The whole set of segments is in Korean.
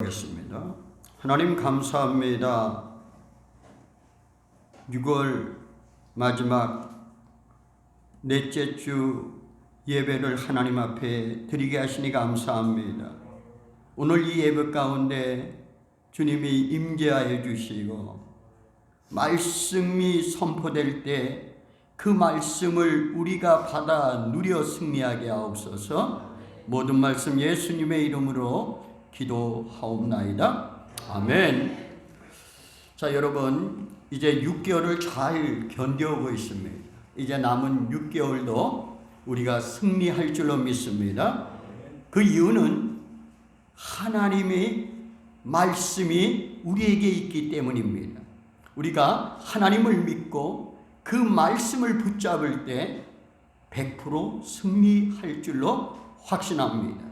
하겠습니다. 하나님 감사합니다. 6월 마지막 넷째 주 예배를 하나님 앞에 드리게 하시니 감사합니다. 오늘 이 예배 가운데 주님이 임재하여 주시고 말씀이 선포될 때 그 말씀을 우리가 받아 누려 승리하게 하옵소서. 모든 말씀 예수님의 이름으로 기도하옵나이다. 아멘. 자, 여러분, 이제 6개월을 잘 견뎌오고 있습니다. 이제 남은 6개월도 우리가 승리할 줄로 믿습니다. 그 이유는 하나님의 말씀이 우리에게 있기 때문입니다. 우리가 하나님을 믿고 그 말씀을 붙잡을 때 100% 승리할 줄로 확신합니다.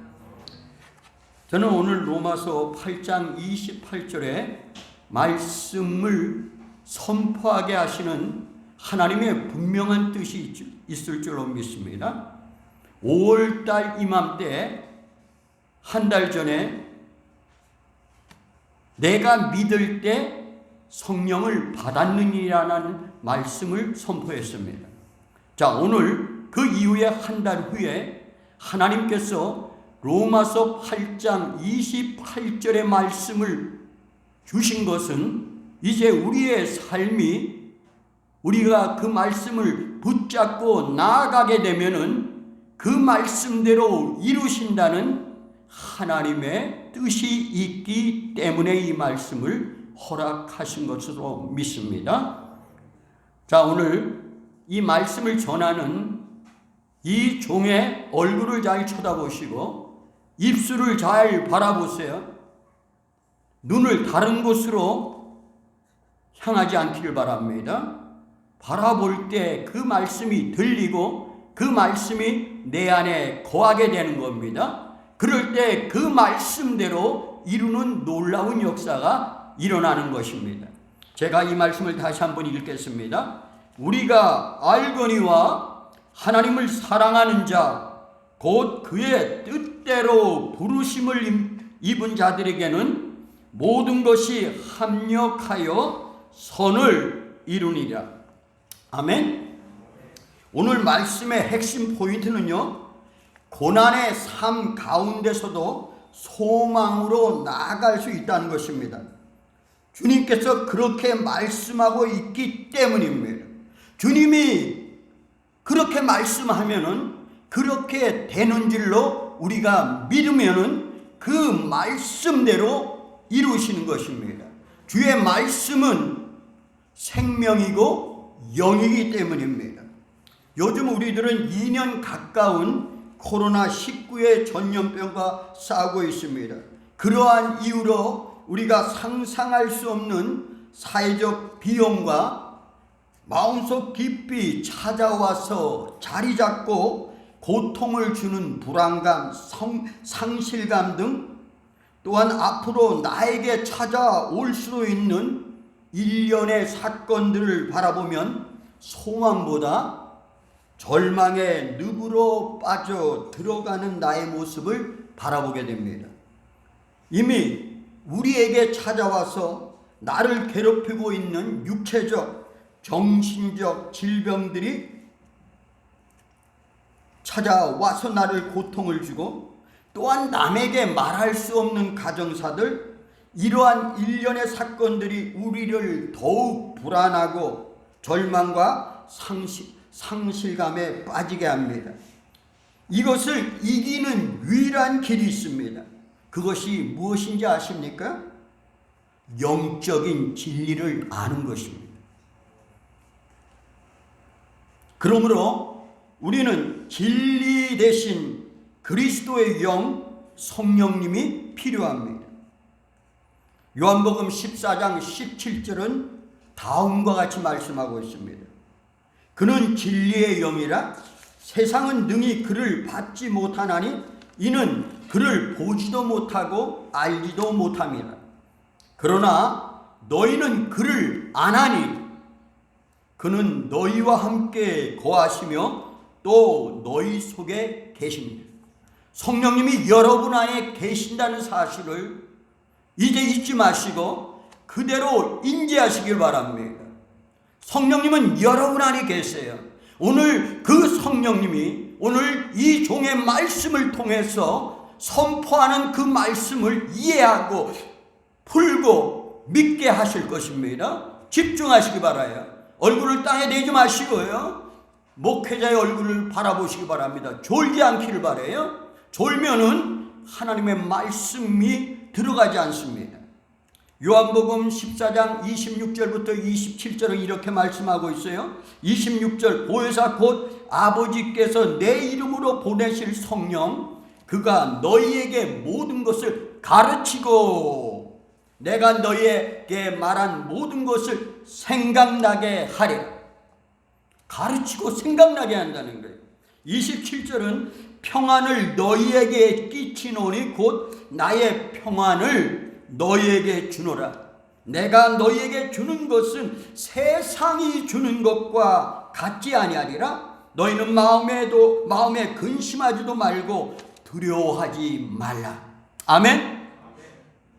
저는 오늘 로마서 8장 28절에 말씀을 선포하게 하시는 하나님의 분명한 뜻이 있을 줄로 믿습니다. 5월달 이맘때 한 달 전에 내가 믿을 때 성령을 받았느니라는 말씀을 선포했습니다. 자, 오늘 그 이후에 한 달 후에 하나님께서 로마서 8장 28절의 말씀을 주신 것은 이제 우리의 삶이 우리가 그 말씀을 붙잡고 나아가게 되면은 그 말씀대로 이루신다는 하나님의 뜻이 있기 때문에 이 말씀을 허락하신 것으로 믿습니다. 자, 오늘 이 말씀을 전하는 이 종의 얼굴을 잘 쳐다보시고 입술을 잘 바라보세요. 눈을 다른 곳으로 향하지 않기를 바랍니다. 바라볼 때 그 말씀이 들리고 그 말씀이 내 안에 거하게 되는 겁니다. 그럴 때 그 말씀대로 이루는 놀라운 역사가 일어나는 것입니다. 제가 이 말씀을 다시 한번 읽겠습니다. 우리가 알거니와 하나님을 사랑하는 자 곧 그의 뜻대로 부르심을 입은 자들에게는 모든 것이 합력하여 선을 이루니라. 아멘. 오늘 말씀의 핵심 포인트는요, 고난의 삶 가운데서도 소망으로 나아갈 수 있다는 것입니다. 주님께서 그렇게 말씀하고 있기 때문입니다. 주님이 그렇게 말씀하면은 그렇게 되는 줄로 우리가 믿으면은 그 말씀대로 이루시는 것입니다. 주의 말씀은 생명이고 영이기 때문입니다. 요즘 우리들은 2년 가까운 코로나19의 전염병과 싸우고 있습니다. 그러한 이유로 우리가 상상할 수 없는 사회적 비용과 마음속 깊이 찾아와서 자리 잡고 고통을 주는 불안감, 상실감 등 또한 앞으로 나에게 찾아올 수도 있는 일련의 사건들을 바라보면 소망보다 절망의 늪으로 빠져 들어가는 나의 모습을 바라보게 됩니다. 이미 우리에게 찾아와서 나를 괴롭히고 있는 육체적, 정신적 질병들이 찾아와서 나를 고통을 주고 또한 남에게 말할 수 없는 가정사들, 이러한 일련의 사건들이 우리를 더욱 불안하고 절망과 상실감에 빠지게 합니다. 이것을 이기는 유일한 길이 있습니다. 그것이 무엇인지 아십니까? 영적인 진리를 아는 것입니다. 그러므로 우리는 진리 대신 그리스도의 영 성령님이 필요합니다. 요한복음 14장 17절은 다음과 같이 말씀하고 있습니다. 그는 진리의 영이라 세상은 능히 그를 받지 못하나니 이는 그를 보지도 못하고 알지도 못함이라. 그러나 너희는 그를 아나니 그는 너희와 함께 거하시며 또 너희 속에 계십니다. 성령님이 여러분 안에 계신다는 사실을 이제 잊지 마시고 그대로 인지하시길 바랍니다. 성령님은 여러분 안에 계세요. 오늘 그 성령님이 오늘 이 종의 말씀을 통해서 선포하는 그 말씀을 이해하고 풀고 믿게 하실 것입니다. 집중하시기 바라요. 얼굴을 땅에 대지 마시고요. 목회자의 얼굴을 바라보시기 바랍니다. 졸지 않기를 바라요. 졸면은 하나님의 말씀이 들어가지 않습니다. 요한복음 14장 26절부터 27절은 이렇게 말씀하고 있어요. 26절 보혜사 곧 아버지께서 내 이름으로 보내실 성령 그가 너희에게 모든 것을 가르치고 내가 너희에게 말한 모든 것을 생각나게 하리라. 가르치고 생각나게 한다는 거예요. 27절은 평안을 너희에게 끼치노니 곧 나의 평안을 너희에게 주노라. 내가 너희에게 주는 것은 세상이 주는 것과 같지 아니하리라. 너희는 마음에 근심하지도 말고 두려워하지 말라. 아멘.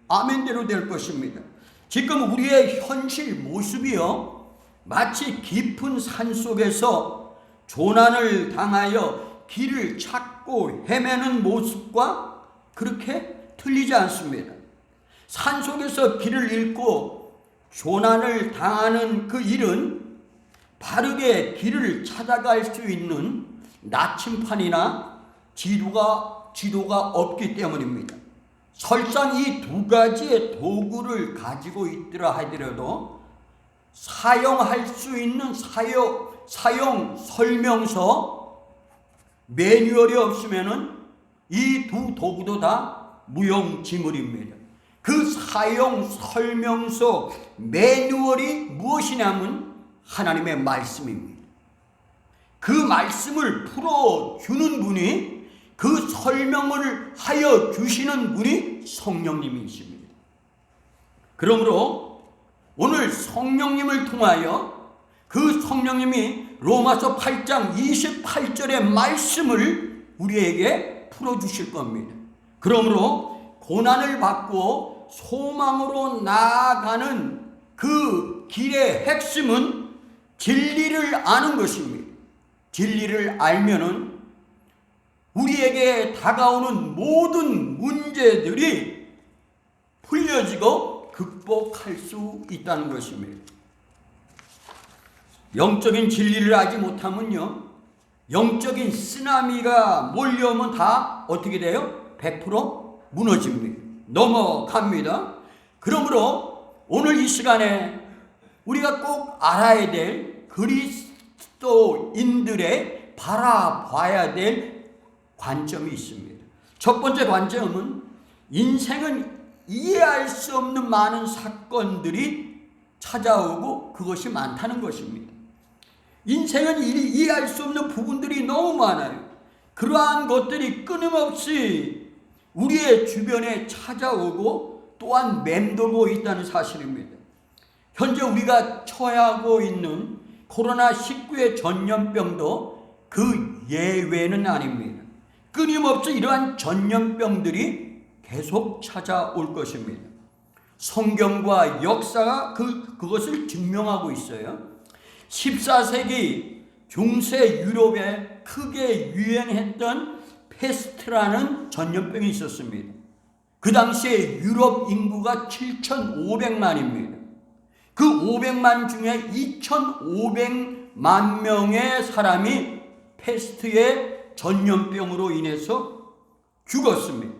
아멘대로 될 것입니다. 지금 우리의 현실 모습이요 마치 깊은 산 속에서 조난을 당하여 길을 찾고 헤매는 모습과 그렇게 틀리지 않습니다. 산 속에서 길을 잃고 조난을 당하는 그 일은 바르게 길을 찾아갈 수 있는 나침판이나 지도가 없기 때문입니다. 설상 이 두 가지의 도구를 가지고 있더라 하더라도 사용할 수 있는 사용 설명서 매뉴얼이 없으면은 이 두 도구도 다 무용지물입니다. 그 사용 설명서 매뉴얼이 무엇이냐면 하나님의 말씀입니다. 그 말씀을 풀어주는 분이 그 설명을 하여 주시는 분이 성령님이십니다. 그러므로 오늘 성령님을 통하여 그 성령님이 로마서 8장 28절의 말씀을 우리에게 풀어주실 겁니다. 그러므로 고난을 받고 소망으로 나아가는 그 길의 핵심은 진리를 아는 것입니다. 진리를 알면은 우리에게 다가오는 모든 문제들이 풀려지고 극복할 수 있다는 것입니다. 영적인 진리를 알지 못하면요, 영적인 쓰나미가 몰려오면 다 어떻게 돼요? 100% 무너집니다. 넘어갑니다. 그러므로 오늘 이 시간에 우리가 꼭 알아야 될 그리스도인들의 바라봐야 될 관점이 있습니다. 첫 번째 관점은 인생은 이해할 수 없는 많은 사건들이 찾아오고 그것이 많다는 것입니다. 인생은 이해할 수 없는 부분들이 너무 많아요. 그러한 것들이 끊임없이 우리의 주변에 찾아오고 또한 맴돌고 있다는 사실입니다. 현재 우리가 처하고 있는 코로나19의 전염병도 그 예외는 아닙니다. 끊임없이 이러한 전염병들이 계속 찾아올 것입니다. 성경과 역사가 그것을 증명하고 있어요. 14세기 중세 유럽에 크게 유행했던 페스트라는 전염병이 있었습니다. 그 당시에 유럽 인구가 7,500만입니다. 그 500만 중에 2,500만 명의 사람이 페스트의 전염병으로 인해서 죽었습니다.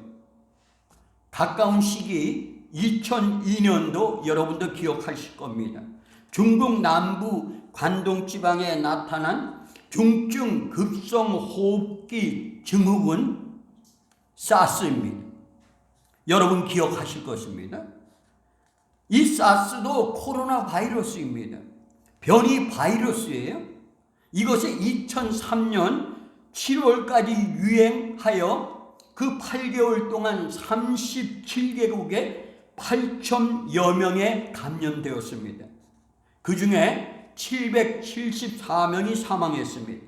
가까운 시기 2002년도 여러분도 기억하실 겁니다. 중국 남부 관동 지방에 나타난 중증 급성 호흡기 증후군 사스입니다. 여러분 기억하실 것입니다. 이 사스도 코로나 바이러스입니다. 변이 바이러스예요. 이것이 2003년 7월까지 유행하여 그 8개월 동안 37개국에 8,000여 명에 감염되었습니다. 그 중에 774명이 사망했습니다.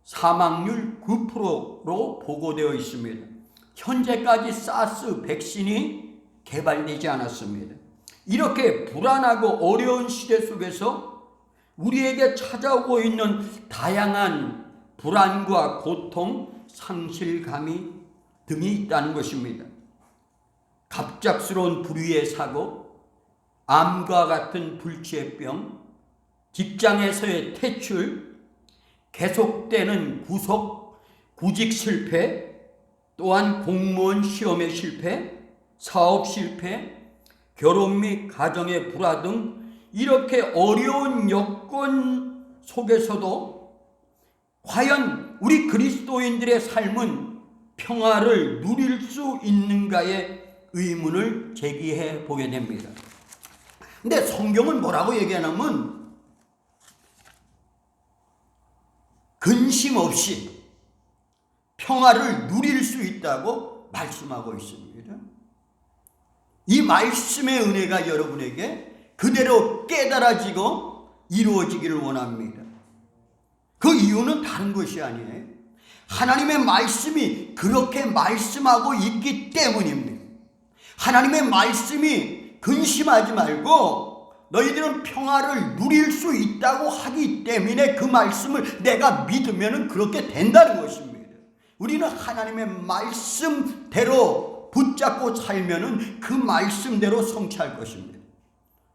사망률 9%로 보고되어 있습니다. 현재까지 사스 백신이 개발되지 않았습니다. 이렇게 불안하고 어려운 시대 속에서 우리에게 찾아오고 있는 다양한 불안과 고통, 상실감이 등이 있다는 것입니다. 갑작스러운 불의의 사고, 암과 같은 불치병, 직장에서의 퇴출, 계속되는 구직 실패, 또한 공무원 시험의 실패, 사업 실패, 결혼 및 가정의 불화 등 이렇게 어려운 여건 속에서도 과연 우리 그리스도인들의 삶은 평화를 누릴 수 있는가의 의문을 제기해 보게 됩니다. 근데 성경은 뭐라고 얘기하냐면 근심 없이 평화를 누릴 수 있다고 말씀하고 있습니다. 이 말씀의 은혜가 여러분에게 그대로 깨달아지고 이루어지기를 원합니다. 그 이유는 다른 것이 아니에요. 하나님의 말씀이 그렇게 말씀하고 있기 때문입니다. 하나님의 말씀이 근심하지 말고 너희들은 평화를 누릴 수 있다고 하기 때문에 그 말씀을 내가 믿으면 그렇게 된다는 것입니다. 우리는 하나님의 말씀대로 붙잡고 살면 그 말씀대로 성취할 것입니다.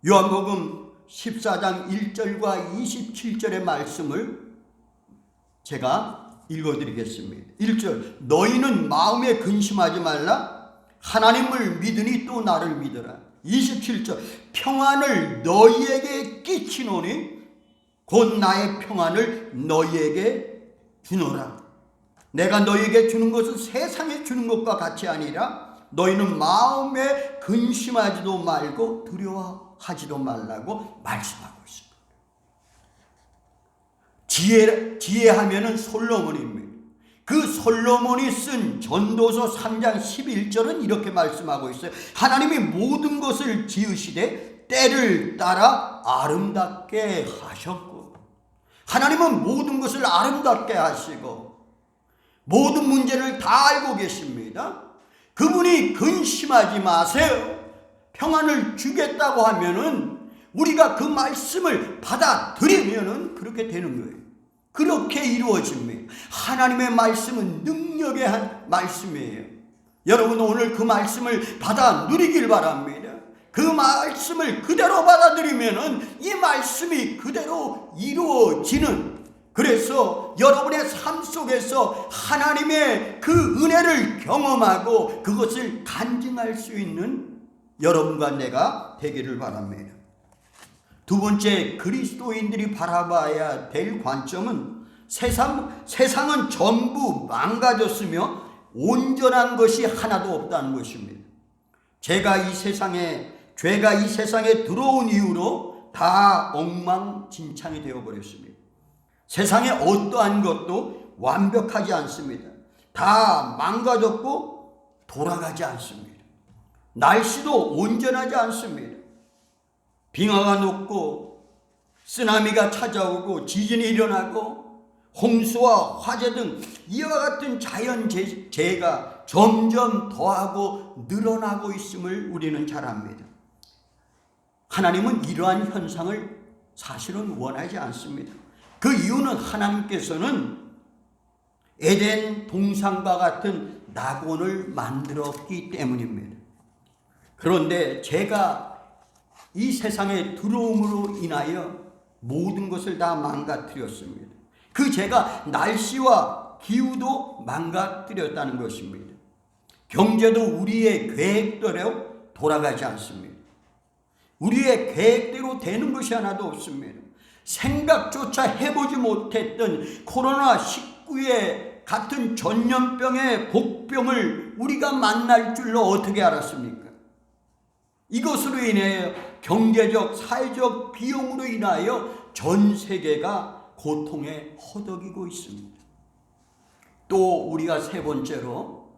요한복음 14장 1절과 27절의 말씀을 제가 읽어드리겠습니다. 1절, 너희는 마음에 근심하지 말라. 하나님을 믿으니 또 나를 믿어라. 27절, 평안을 너희에게 끼치노니 곧 나의 평안을 너희에게 주노라. 내가 너희에게 주는 것은 세상에 주는 것과 같이 아니라 너희는 마음에 근심하지도 말고 두려워하지도 말라고 말씀하고 있습니다. 지혜하면은 솔로몬입니다. 그 솔로몬이 쓴 전도서 3장 11절은 이렇게 말씀하고 있어요. 하나님이 모든 것을 지으시되 때를 따라 아름답게 하셨고, 하나님은 모든 것을 아름답게 하시고 모든 문제를 다 알고 계십니다. 그분이 근심하지 마세요, 평안을 주겠다고 하면은 우리가 그 말씀을 받아들이면은 그렇게 되는 거예요. 그렇게 이루어집니다. 하나님의 말씀은 능력의 한 말씀이에요. 여러분 오늘 그 말씀을 받아 누리길 바랍니다. 그 말씀을 그대로 받아들이면은 이 말씀이 그대로 이루어지는, 그래서 여러분의 삶 속에서 하나님의 그 은혜를 경험하고 그것을 간증할 수 있는 여러분과 내가 되기를 바랍니다. 두 번째, 그리스도인들이 바라봐야 될 관점은 세상은 전부 망가졌으며 온전한 것이 하나도 없다는 것입니다. 죄가 이 세상에 들어온 이후로 다 엉망진창이 되어버렸습니다. 세상에 어떠한 것도 완벽하지 않습니다. 다 망가졌고 돌아가지 않습니다. 날씨도 온전하지 않습니다. 빙하가 녹고 쓰나미가 찾아오고 지진이 일어나고 홍수와 화재 등 이와 같은 자연재해가 점점 더하고 늘어나고 있음을 우리는 잘 압니다. 하나님은 이러한 현상을 사실은 원하지 않습니다. 그 이유는 하나님께서는 에덴 동산과 같은 낙원을 만들었기 때문입니다. 그런데 죄가 이 세상에 들어옴으로 인하여 모든 것을 다 망가뜨렸습니다. 그 죄가 날씨와 기후도 망가뜨렸다는 것입니다. 경제도 우리의 계획대로 돌아가지 않습니다. 우리의 계획대로 되는 것이 하나도 없습니다. 생각조차 해보지 못했던 코로나19의 같은 전염병의 복병을 우리가 만날 줄로 어떻게 알았습니까? 이것으로 인해 경제적, 사회적 비용으로 인하여 전 세계가 고통에 허덕이고 있습니다. 또 우리가 세 번째로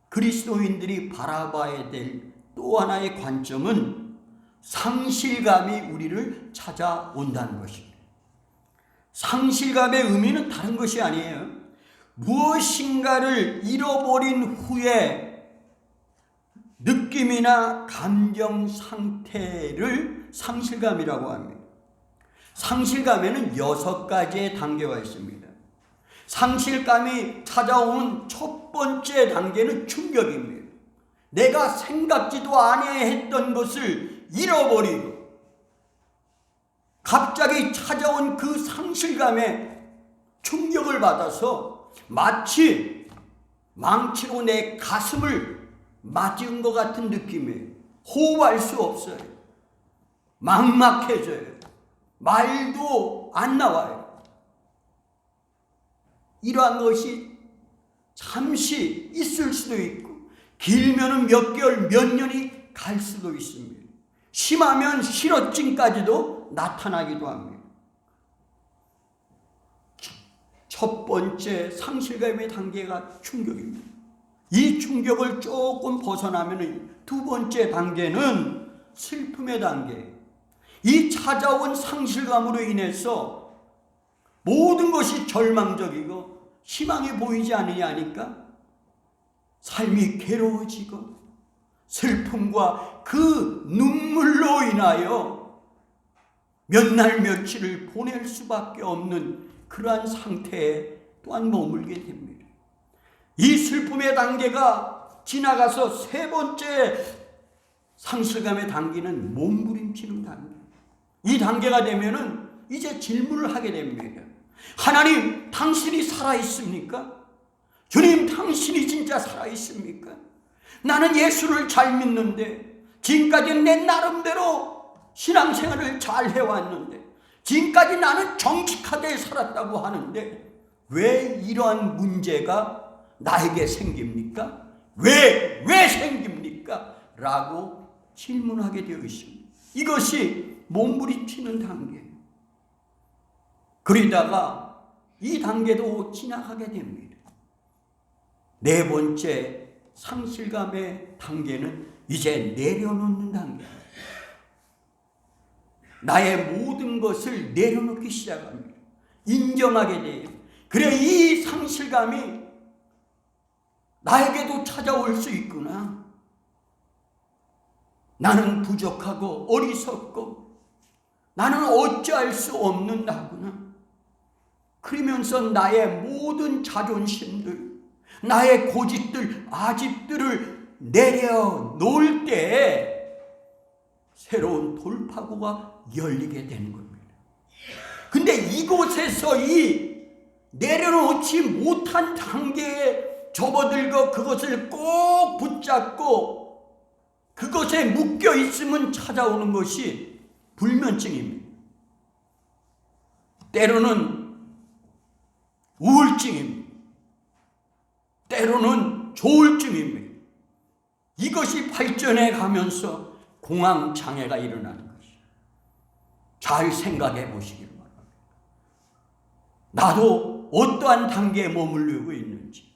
그리스도인들이 바라봐야 될 또 하나의 관점은 상실감이 우리를 찾아온다는 것입니다. 상실감의 의미는 다른 것이 아니에요. 무엇인가를 잃어버린 후에 느낌이나 감정 상태를 상실감이라고 합니다. 상실감에는 6가지의 단계가 있습니다. 상실감이 찾아오는 첫 번째 단계는 충격입니다. 내가 생각지도 아니했던 것을 잃어버리고 갑자기 찾아온 그 상실감에 충격을 받아서 마치 망치로 내 가슴을 맞은 것 같은 느낌이에요. 호흡할 수 없어요. 막막해져요. 말도 안 나와요. 이러한 것이 잠시 있을 수도 있고 길면은 몇 개월, 몇 년이 갈 수도 있습니다. 심하면 실어증까지도 나타나기도 합니다. 첫 번째 상실감의 단계가 충격입니다. 이 충격을 조금 벗어나면 두 번째 단계는 슬픔의 단계. 이 찾아온 상실감으로 인해서 모든 것이 절망적이고 희망이 보이지 않으냐니까 삶이 괴로워지고 슬픔과 그 눈물로 인하여 몇 날 며칠을 보낼 수밖에 없는 그러한 상태에 또한 머물게 됩니다. 이 슬픔의 단계가 지나가서 세 번째 상실감의 단계는 몸부림치는 단계. 이 단계가 되면은 이제 질문을 하게 됩니다. 하나님, 당신이 살아있습니까? 주님, 당신이 진짜 살아있습니까? 나는 예수를 잘 믿는데 지금까지 내 나름대로 신앙생활을 잘 해왔는데 지금까지 나는 정직하게 살았다고 하는데 왜 이러한 문제가 나에게 생깁니까? 왜 생깁니까? 라고 질문하게 되어 있습니다. 이것이 몸부림치는 단계예요. 그러다가 이 단계도 지나가게 됩니다. 네 번째 상실감의 단계는 이제 내려놓는 단계입니다. 나의 모든 것을 내려놓기 시작합니다. 인정하게 돼요. 그래, 이 상실감이 나에게도 찾아올 수 있구나. 나는 부족하고 어리석고 나는 어찌할 수 없는 나구나. 그러면서 나의 모든 자존심들, 나의 고집들, 아집들을 내려놓을 때 새로운 돌파구가 열리게 되는 겁니다. 근데 이곳에서 이 내려놓지 못한 단계에 접어들고 그것을 꼭 붙잡고 그것에 묶여 있으면 찾아오는 것이 불면증입니다. 때로는 우울증입니다. 때로는 조울증입니다. 이것이 발전해 가면서 공황장애가 일어나는 것이죠. 잘 생각해 보시길 바랍니다. 나도 어떠한 단계에 머물르고 있는지,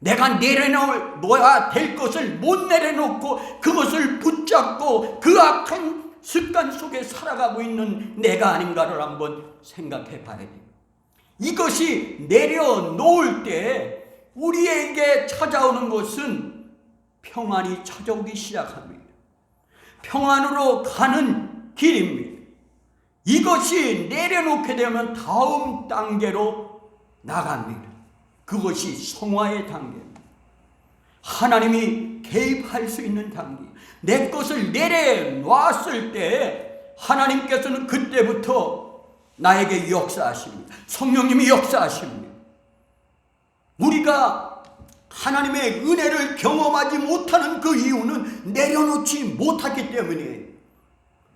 내가 내려놓아야 될 것을 못 내려놓고 그것을 붙잡고 그 악한 습관 속에 살아가고 있는 내가 아닌가를 한번 생각해 봐야 돼요. 이것이 내려놓을 때 우리에게 찾아오는 것은 평안이 찾아오기 시작합니다. 평안으로 가는 길입니다. 이것이 내려놓게 되면 다음 단계로 나갑니다. 그것이 성화의 단계입니다. 하나님이 개입할 수 있는 단계. 내 것을 내려놨을 때 하나님께서는 그때부터 나에게 역사하십니다. 성령님이 역사하십니다. 우리가 하나님의 은혜를 경험하지 못하는 그 이유는 내려놓지 못하기 때문이에요.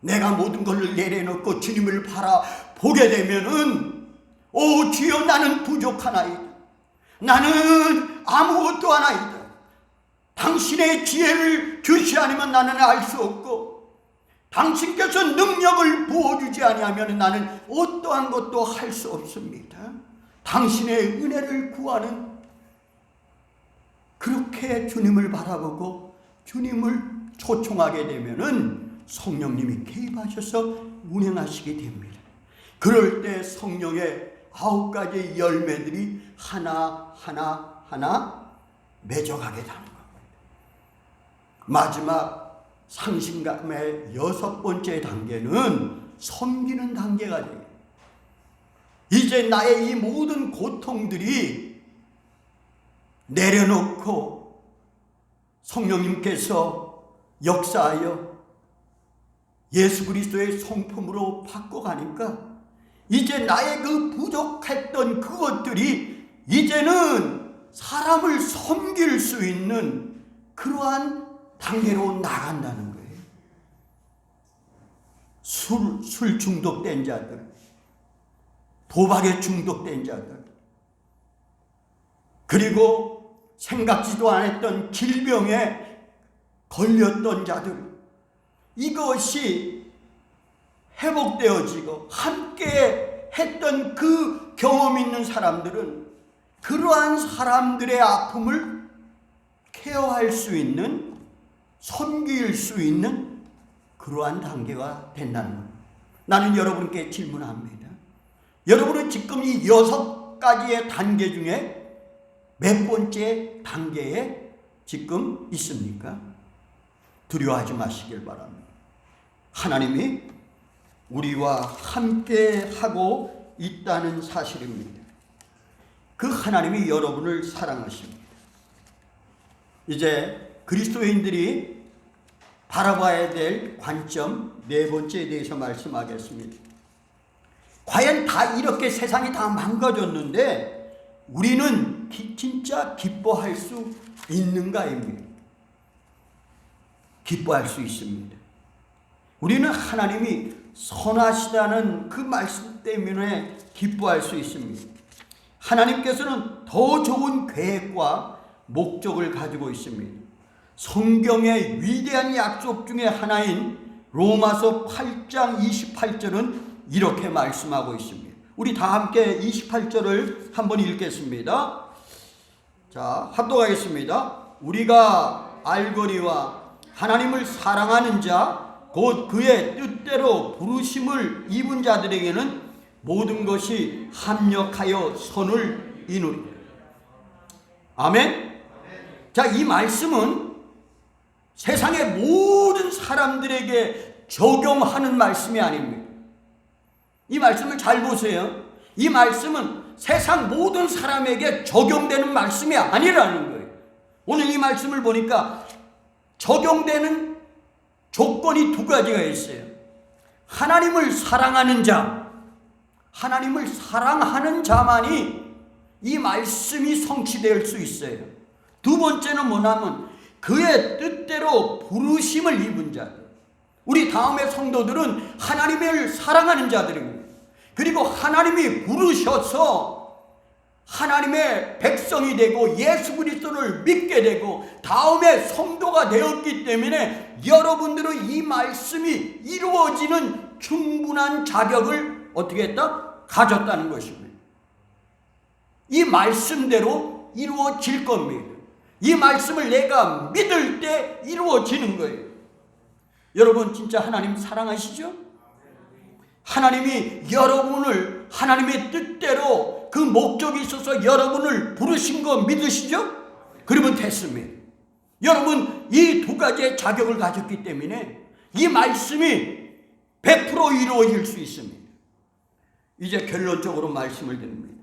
내가 모든 것을 내려놓고 주님을 바라보게 되면은 오 주여, 나는 부족하나이다. 나는 아무것도 하나이다. 당신의 지혜를 주시 아니면 나는 알 수 없고 당신께서 능력을 부어주지 아니하면 나는 어떠한 것도 할 수 없습니다. 당신의 은혜를 구하는, 그렇게 주님을 바라보고 주님을 초청하게 되면은 성령님이 개입하셔서 운행하시게 됩니다. 그럴 때 성령의 9가지 열매들이 하나하나 맺어가게 되는 겁니다. 마지막 상실감의 6번째 단계는 섬기는 단계가 돼요. 이제 나의 이 모든 고통들이 내려놓고 성령님께서 역사하여 예수 그리스도의 성품으로 바꿔가니까 이제 나의 그 부족했던 그것들이 이제는 사람을 섬길 수 있는 그러한 단계로 나간다는 거예요. 술 중독된 자들, 도박에 중독된 자들, 그리고 생각지도 않았던 질병에 걸렸던 자들, 이것이 회복되어지고 함께 했던 그 경험 있는 사람들은 그러한 사람들의 아픔을 케어할 수 있는, 섬길 수 있는 그러한 단계가 된다는 겁니다. 나는 여러분께 질문합니다. 여러분은 지금 이 6가지의 단계 중에 몇 번째 단계에 지금 있습니까? 두려워하지 마시길 바랍니다. 하나님이 우리와 함께 하고 있다는 사실입니다. 그 하나님이 여러분을 사랑하십니다. 이제 그리스도인들이 바라봐야 될 관점 4번째에 대해서 말씀하겠습니다. 과연 다 이렇게 세상이 다 망가졌는데 우리는 진짜 기뻐할 수 있는가입니다. 기뻐할 수 있습니다. 우리는 하나님이 선하시다는 그 말씀 때문에 기뻐할 수 있습니다. 하나님께서는 더 좋은 계획과 목적을 가지고 있습니다. 성경의 위대한 약속 중에 하나인 로마서 8장 28절은 이렇게 말씀하고 있습니다. 우리 다 함께 28절을 한번 읽겠습니다. 자, 합독하겠습니다. 우리가 알거니와 하나님을 사랑하는 자 곧 그의 뜻대로 부르심을 입은 자들에게는 모든 것이 합력하여 선을 이루리라. 아멘. 자, 이 말씀은 세상의 모든 사람들에게 적용하는 말씀이 아닙니다. 이 말씀을 잘 보세요. 이 말씀은 세상 모든 사람에게 적용되는 말씀이 아니라는 거예요. 오늘 이 말씀을 보니까 적용되는 조건이 2가지가 있어요. 하나님을 사랑하는 자, 하나님을 사랑하는 자만이 이 말씀이 성취될 수 있어요. 2번째는 뭐냐면 그의 뜻대로 부르심을 입은 자들. 우리 다음의 성도들은 하나님을 사랑하는 자들입니다. 그리고 하나님이 부르셔서 하나님의 백성이 되고 예수 그리스도를 믿게 되고 다음에 성도가 되었기 때문에 여러분들은 이 말씀이 이루어지는 충분한 자격을 어떻게 했다? 가졌다는 것입니다. 이 말씀대로 이루어질 겁니다. 이 말씀을 내가 믿을 때 이루어지는 거예요. 여러분 진짜 하나님 사랑하시죠? 하나님이 여러분을 하나님의 뜻대로 그 목적이 있어서 여러분을 부르신 거 믿으시죠? 그러면 됐습니다. 여러분 이 2가지의 자격을 가졌기 때문에 이 말씀이 100% 이루어질 수 있습니다. 이제 결론적으로 말씀을 드립니다.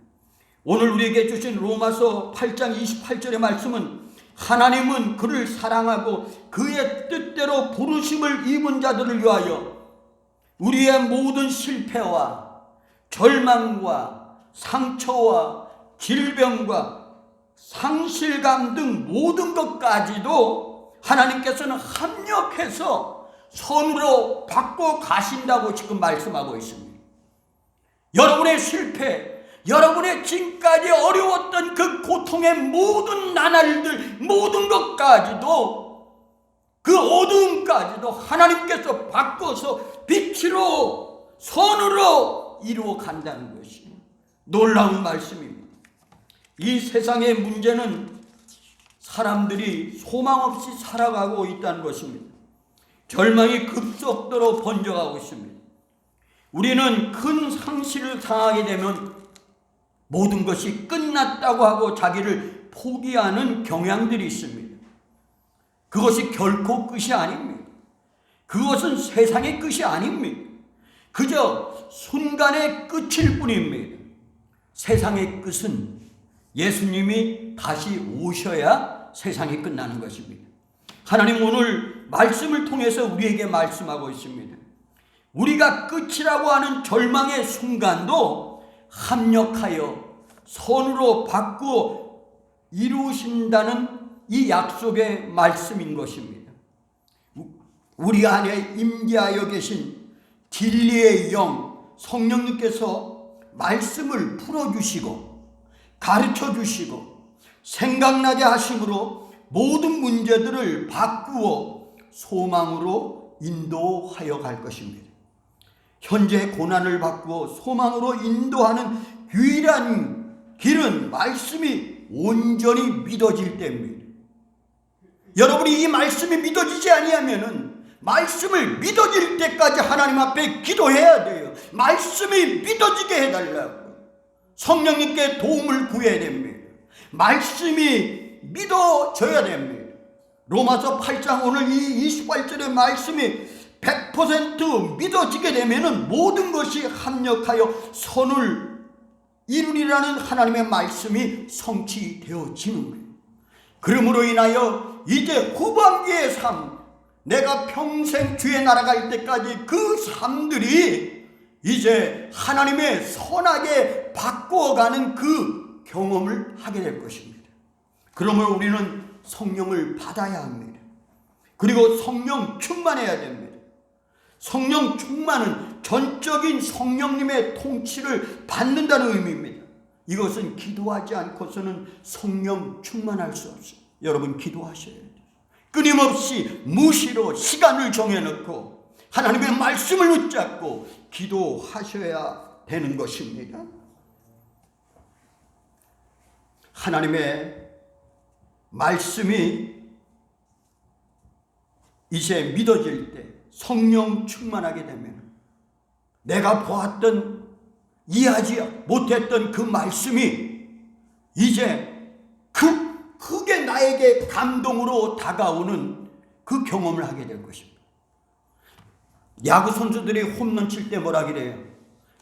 오늘 우리에게 주신 로마서 8장 28절의 말씀은 하나님은 그를 사랑하고 그의 뜻대로 부르심을 입은 자들을 위하여 우리의 모든 실패와 절망과 상처와 질병과 상실감 등 모든 것까지도 하나님께서는 합력해서 선으로 바꿔 가신다고 지금 말씀하고 있습니다. 여러분의 실패, 여러분의 지금까지 어려웠던 그 고통의 모든 나날들, 모든 것까지도 그 어두움까지도 하나님께서 바꿔서 빛으로 선으로 이루어 간다는 것이 놀라운 말씀입니다. 이 세상의 문제는 사람들이 소망 없이 살아가고 있다는 것입니다. 절망이 급속도로 번져가고 있습니다. 우리는 큰 상실을 당하게 되면 모든 것이 끝났다고 하고 자기를 포기하는 경향들이 있습니다. 그것이 결코 끝이 아닙니다. 그것은 세상의 끝이 아닙니다. 그저 순간의 끝일 뿐입니다. 세상의 끝은 예수님이 다시 오셔야 세상이 끝나는 것입니다. 하나님 오늘 말씀을 통해서 우리에게 말씀하고 있습니다. 우리가 끝이라고 하는 절망의 순간도 합력하여 선으로 바꾸어 이루신다는 이 약속의 말씀인 것입니다. 우리 안에 임재하여 계신 진리의 영 성령님께서 말씀을 풀어주시고 가르쳐주시고 생각나게 하심으로 모든 문제들을 바꾸어 소망으로 인도하여 갈 것입니다. 현재 고난을 바꾸어 소망으로 인도하는 유일한 길은 말씀이 온전히 믿어질 때입니다. 여러분이 이 말씀이 믿어지지 아니하면은 말씀을 믿어질 때까지 하나님 앞에 기도해야 돼요. 말씀이 믿어지게 해달라고 성령님께 도움을 구해야 됩니다. 말씀이 믿어져야 됩니다. 로마서 8장 오늘 이 28절의 말씀이 100% 믿어지게 되면은 모든 것이 합력하여 선을 이루리라는 하나님의 말씀이 성취되어지는 거예요. 그러므로 인하여 이제 후반기의 삶, 내가 평생 주에 날아갈 때까지 그 삶들이 이제 하나님의 선하게 바꾸어가는 그 경험을 하게 될 것입니다. 그러므로 우리는 성령을 받아야 합니다. 그리고 성령 충만해야 됩니다. 성령 충만은 전적인 성령님의 통치를 받는다는 의미입니다. 이것은 기도하지 않고서는 성령 충만할 수 없어요. 여러분 기도하셔야 돼요. 끊임없이 무시로 시간을 정해놓고 하나님의 말씀을 붙잡고 기도하셔야 되는 것입니다. 하나님의 말씀이 이제 믿어질 때 성령 충만하게 되면 내가 보았던 이해하지 못했던 그 말씀이 이제 크게 나에게 감동으로 다가오는 그 경험을 하게 될 것입니다. 야구 선수들이 홈런 칠 때 뭐라 그래요?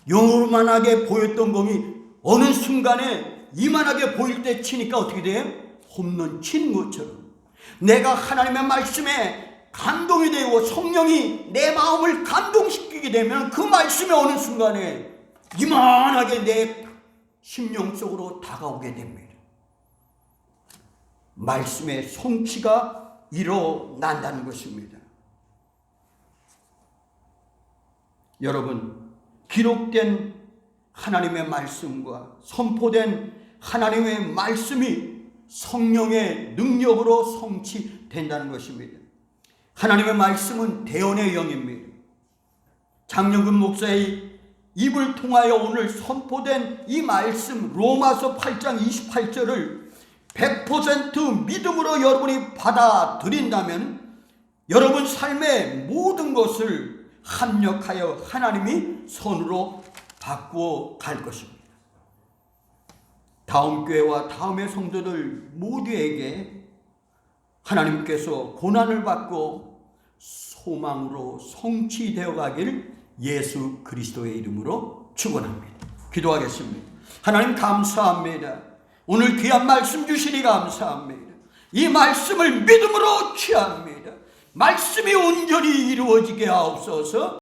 요만하게 보였던 공이 어느 순간에 이만하게 보일 때 치니까 어떻게 돼요? 홈런 치는 것처럼 내가 하나님의 말씀에 감동이 되고 성령이 내 마음을 감동시키게 되면 그 말씀이 어느 순간에 이만하게 내 심령 속으로 다가오게 됩니다. 말씀의 성취가 일어난다는 것입니다. 여러분, 기록된 하나님의 말씀과 선포된 하나님의 말씀이 성령의 능력으로 성취된다는 것입니다. 하나님의 말씀은 대언의 영입니다. 장영근 목사의 입을 통하여 오늘 선포된 이 말씀 로마서 8장 28절을 100% 믿음으로 여러분이 받아들인다면 여러분 삶의 모든 것을 합력하여 하나님이 선으로 바꾸어 갈 것입니다. 다음 교회와 다음의 성도들 모두에게 하나님께서 고난을 받고 소망으로 성취되어 가기를 예수 그리스도의 이름으로 축원합니다. 기도하겠습니다. 하나님 감사합니다. 오늘 귀한 말씀 주시니 감사합니다. 이 말씀을 믿음으로 취합니다. 말씀이 온전히 이루어지게 하옵소서.